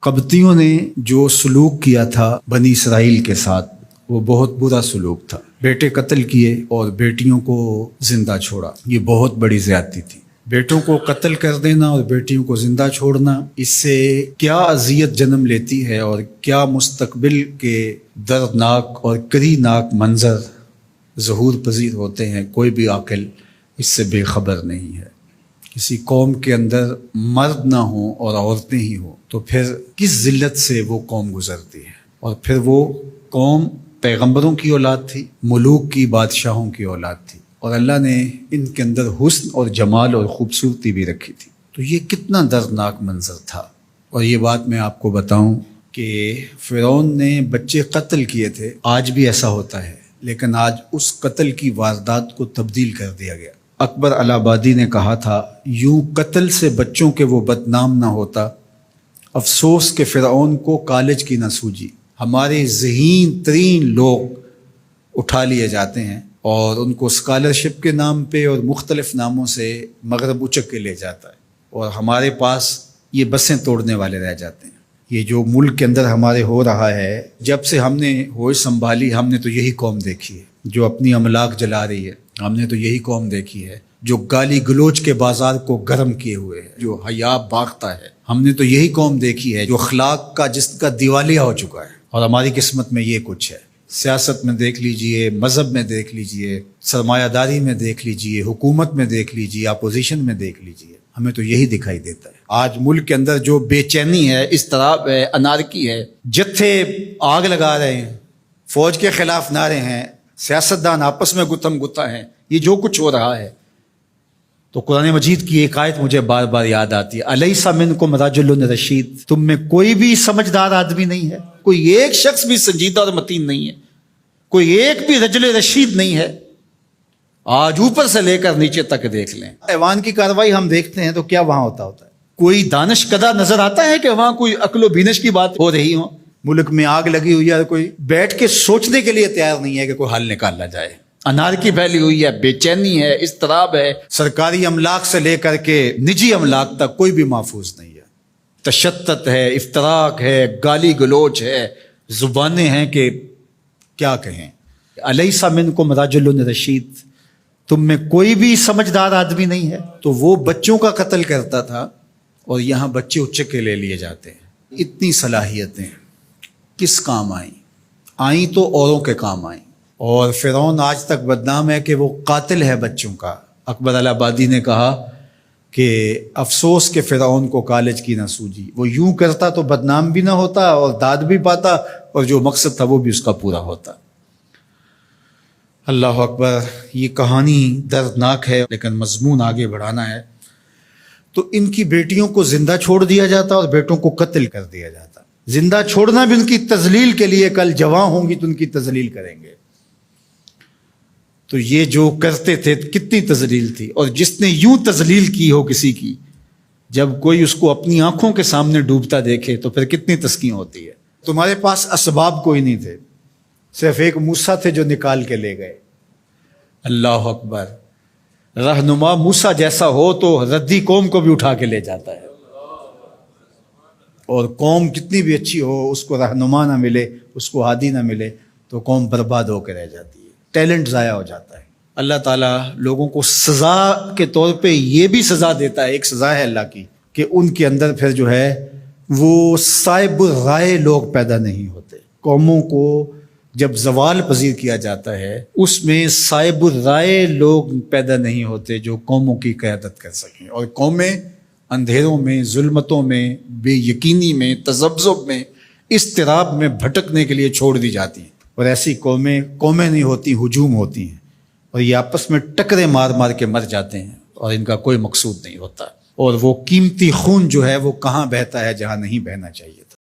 قبطیوں نے جو سلوک کیا تھا بنی اسرائیل کے ساتھ وہ بہت برا سلوک تھا۔ بیٹے قتل کیے اور بیٹیوں کو زندہ چھوڑا، یہ بہت بڑی زیادتی تھی۔ بیٹوں کو قتل کر دینا اور بیٹیوں کو زندہ چھوڑنا، اس سے کیا اذیت جنم لیتی ہے اور کیا مستقبل کے دردناک اور کریناک منظر ظہور پذیر ہوتے ہیں، کوئی بھی عاقل اس سے بے خبر نہیں ہے۔ کسی قوم کے اندر مرد نہ ہوں اور عورتیں ہی ہوں تو پھر کس ذلت سے وہ قوم گزرتی ہے۔ اور پھر وہ قوم پیغمبروں کی اولاد تھی، ملوک کی، بادشاہوں کی اولاد تھی، اور اللہ نے ان کے اندر حسن اور جمال اور خوبصورتی بھی رکھی تھی۔ تو یہ کتنا دردناک منظر تھا۔ اور یہ بات میں آپ کو بتاؤں کہ فرعون نے بچے قتل کیے تھے، آج بھی ایسا ہوتا ہے، لیکن آج اس قتل کی واردات کو تبدیل کر دیا گیا۔ اکبر الہ آبادی نے کہا تھا، یوں قتل سے بچوں کے وہ بدنام نہ ہوتا، افسوس کہ فرعون کو کالج کی نہ سوجی۔ ہمارے ذہین ترین لوگ اٹھا لیے جاتے ہیں اور ان کو اسکالرشپ کے نام پہ اور مختلف ناموں سے مغرب اچک کے لے جاتا ہے، اور ہمارے پاس یہ بسیں توڑنے والے رہ جاتے ہیں۔ یہ جو ملک کے اندر ہمارے ہو رہا ہے، جب سے ہم نے ہوش سنبھالی ہم نے تو یہی قوم دیکھی ہے جو اپنی املاک جلا رہی ہے، ہم نے تو یہی قوم دیکھی ہے جو گالی گلوچ کے بازار کو گرم کیے ہوئے ہے، جو حیا باغتا ہے، ہم نے تو یہی قوم دیکھی ہے جو اخلاق کا جس کا دیوالیہ ہو چکا ہے۔ اور ہماری قسمت میں یہ کچھ ہے، سیاست میں دیکھ لیجئے، مذہب میں دیکھ لیجئے، سرمایہ داری میں دیکھ لیجئے، حکومت میں دیکھ لیجئے، اپوزیشن میں دیکھ لیجئے، ہمیں تو یہی دکھائی دیتا ہے۔ آج ملک کے اندر جو بے چینی ہے، اضطراب ہے، انارکی ہے، جتھے آگ لگا رہے ہیں، فوج کے خلاف نعرے ہیں، سیاستدان آپس میں گتھم گتھا ہیں، یہ جو کچھ ہو رہا ہے، تو قرآن مجید کی ایک آیت مجھے بار بار یاد آتی ہے، الیس منکم رجل رشید، تم میں کوئی بھی سمجھدار آدمی نہیں ہے، کوئی ایک شخص بھی سنجیدہ اور متین نہیں ہے، کوئی ایک بھی رجل رشید نہیں ہے۔ آج اوپر سے لے کر نیچے تک دیکھ لیں، ایوان کی کارروائی ہم دیکھتے ہیں تو کیا وہاں ہوتا ہے؟ کوئی دانش کدہ نظر آتا ہے کہ وہاں کوئی عقل و بینش کی بات ہو رہی ہو؟ ملک میں آگ لگی ہوئی ہے، کوئی بیٹھ کے سوچنے کے لیے تیار نہیں ہے کہ کوئی حل نکالا جائے۔ انارکی پھیلی ہوئی ہے، بے چینی ہے، اضطراب ہے، سرکاری املاک سے لے کر کے نجی املاک تک کوئی بھی محفوظ نہیں ہے، تشدد ہے، افتراق ہے، گالی گلوچ ہے، زبانیں ہیں کہ کیا کہیں۔ الیس منکم رجل رشید، تم میں کوئی بھی سمجھدار آدمی نہیں ہے۔ تو وہ بچوں کا قتل کرتا تھا اور یہاں بچے اچک کے لے لیے جاتے ہیں۔ اتنی صلاحیتیں کس کام آئیں تو اوروں کے کام آئیں۔ اور فرعون آج تک بدنام ہے کہ وہ قاتل ہے بچوں کا۔ اکبر الہ آبادی نے کہا کہ افسوس کہ فرعون کو کالج کی نہ سوجی، وہ یوں کرتا تو بدنام بھی نہ ہوتا اور داد بھی پاتا، اور جو مقصد تھا وہ بھی اس کا پورا ہوتا۔ اللہ اکبر، یہ کہانی دردناک ہے لیکن مضمون آگے بڑھانا ہے۔ تو ان کی بیٹیوں کو زندہ چھوڑ دیا جاتا اور بیٹوں کو قتل کر دیا جاتا۔ زندہ چھوڑنا بھی ان کی تذلیل کے لیے، کل جوان ہوں گی تو ان کی تذلیل کریں گے۔ تو یہ جو کرتے تھے کتنی تذلیل تھی، اور جس نے یوں تذلیل کی ہو کسی کی، جب کوئی اس کو اپنی آنکھوں کے سامنے ڈوبتا دیکھے تو پھر کتنی تسکین ہوتی ہے۔ تمہارے پاس اسباب کوئی نہیں تھے، صرف ایک موسیٰ تھے جو نکال کے لے گئے۔ اللہ اکبر، رہنما موسیٰ جیسا ہو تو ردی قوم کو بھی اٹھا کے لے جاتا ہے، اور قوم کتنی بھی اچھی ہو، اس کو رہنما نہ ملے، اس کو ہادی نہ ملے تو قوم برباد ہو کے رہ جاتی ہے، ٹیلنٹ ضائع ہو جاتا ہے۔ اللہ تعالیٰ لوگوں کو سزا کے طور پہ یہ بھی سزا دیتا ہے، ایک سزا ہے اللہ کی، کہ ان کے اندر پھر جو ہے وہ صاحب رائے لوگ پیدا نہیں ہوتے۔ قوموں کو جب زوال پذیر کیا جاتا ہے، اس میں صاحب رائے لوگ پیدا نہیں ہوتے جو قوموں کی قیادت کر سکیں، اور قومیں اندھیروں میں، ظلمتوں میں، بے یقینی میں، تذبذب میں، اضطراب میں بھٹکنے کے لیے چھوڑ دی جاتی ہیں، اور ایسی قومیں نہیں ہوتی، ہجوم ہوتی ہیں، اور یہ آپس میں ٹکرے مار مار کے مر جاتے ہیں، اور ان کا کوئی مقصود نہیں ہوتا، اور وہ قیمتی خون جو ہے وہ کہاں بہتا ہے جہاں نہیں بہنا چاہیے۔